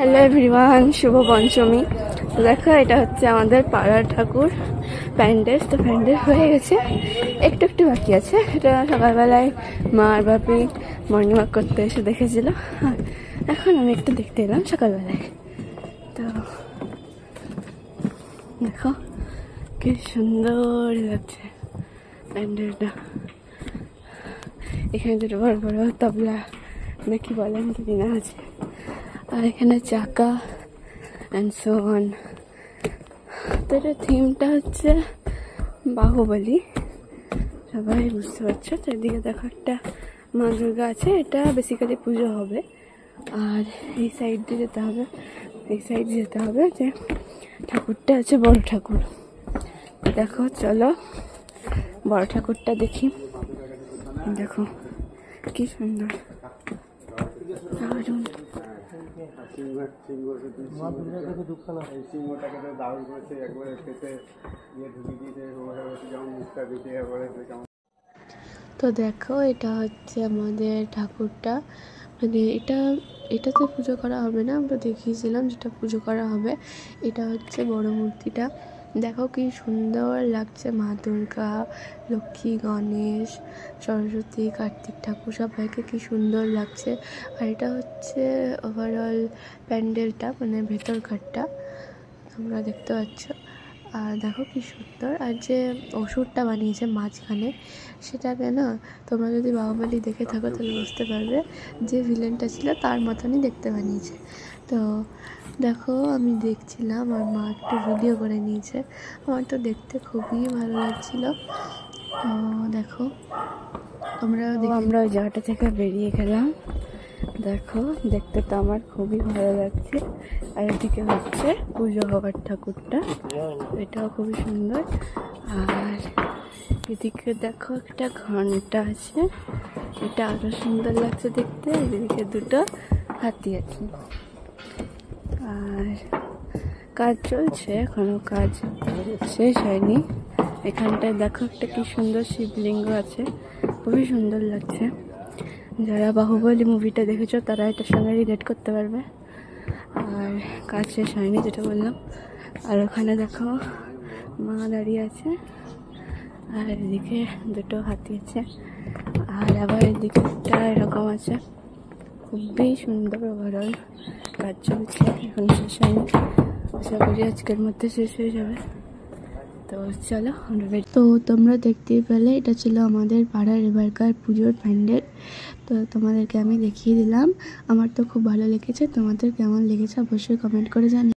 Hello everyone, শুভ পঞ্চমী। দেখো, এটা হচ্ছে আমাদের পাড়ার ঠাকুর প্যান্ডেল। তো প্যান্ডেল হয়ে গেছে, একটু একটু বাকি আছে। এটা সকালবেলায় মা আর বাপি মর্নিং ওয়াক করতে এসে দেখেছিল, আর এখন আমি একটু দেখতে এলাম সকালবেলায়। তো দেখো কি সুন্দর লাগছে প্যান্ডেলটা। এখানে দুটো বড় বড় তবলা নাকি বলেন জানি না আছে, আর এখানে চাকা অ্যান্ড সো অন। তো এটা থিমটা হচ্ছে বাহুবলী, সবাই বুঝতে পারছো। তো এদিকে দেখো একটা মা দুর্গা আছে, এটা বেসিক্যালি পুজো হবে। আর এই সাইড দিয়ে যেতে হবে, এই সাইড দিয়ে যেতে হবে, যে ঠাকুরটা আছে বড় ঠাকুর। দেখো চলো বড় ঠাকুরটা দেখি। দেখো কি সুন্দর, দারুণ। তো দেখো এটা হচ্ছে আমাদের ঠাকুরটা, মানে এটাতে পুজো করা হবে না, আমরা দেখিয়েছিলাম যেটা পুজো করা হবে। এটা হচ্ছে বড় মূর্তিটা। দেখো কি সুন্দর লাগছে, মা দুর্গা, লক্ষ্মী, গণেশ, সরস্বতী, কার্তিক ঠাকুর সবাইকে কি সুন্দর লাগছে। আর এটা হচ্ছে ওভারঅল প্যান্ডেলটা, মানে ভেতরকারটা তোমরা দেখতে পাচ্ছ। আর দেখো কি সুন্দর। আর যে অসুরটা বানিয়েছে মাঝখানে, সেটাকে না তোমরা যদি বাহুবলী দেখে থাকো তাহলে বুঝতে পারবে, যে ভিলেনটা ছিল তার মতনই দেখতে বানিয়েছে। তো দেখো আমি দেখছিলাম, আর মা একটু ভিডিও করে নিয়েছে, আমার তো দেখতে খুবই ভালো লাগছিল। তো দেখো আমরা ওই জায়গাটা থেকে বেরিয়ে গেলাম। দেখো দেখতে তো আমার খুবই ভালো লাগছে। আর এদিকে হচ্ছে পুজো হবার ঠাকুরটা, এটাও খুবই সুন্দর। আর এদিকে দেখো একটা ঘন্টা আছে, এটা আরো সুন্দর লাগছে দেখতে। এদিকে দুটো হাতি আছে। আর কাজ চলছে, এখনো কাজ শেষ হয়নি। এখানটায় দেখো একটা কি সুন্দর শিবলিঙ্গ আছে, খুবই সুন্দর লাগছে। যারা বাহুবলী মুভিটা দেখেছো তারা এটার সঙ্গে রিলেট করতে পারবে। আর কাজ শেষ হয়নি যেটা বললাম। আর ওখানে দেখো মা দাঁড়িয়ে আছে, আর এদিকে দুটো হাতি আছে, আর আবার এদিকে একটা এরকম আছে। খুবই সুন্দর ওভারঅল কাজ চলছে, এখন শেষ হয়নি। আশা করি আজকের মধ্যে শেষ হয়ে যাবে। তো চলো আমরা তো তোমরা দেখতেই পেলে, এটা ছিল আমাদের পাড়ার এবারকার পুজোর প্যান্ডেল। তো তোমাদেরকে আমি দেখিয়ে দিলাম। আমার তো খুব ভালো লেগেছে, তোমাদের কেমন লেগেছে অবশ্যই কমেন্ট করে জানি।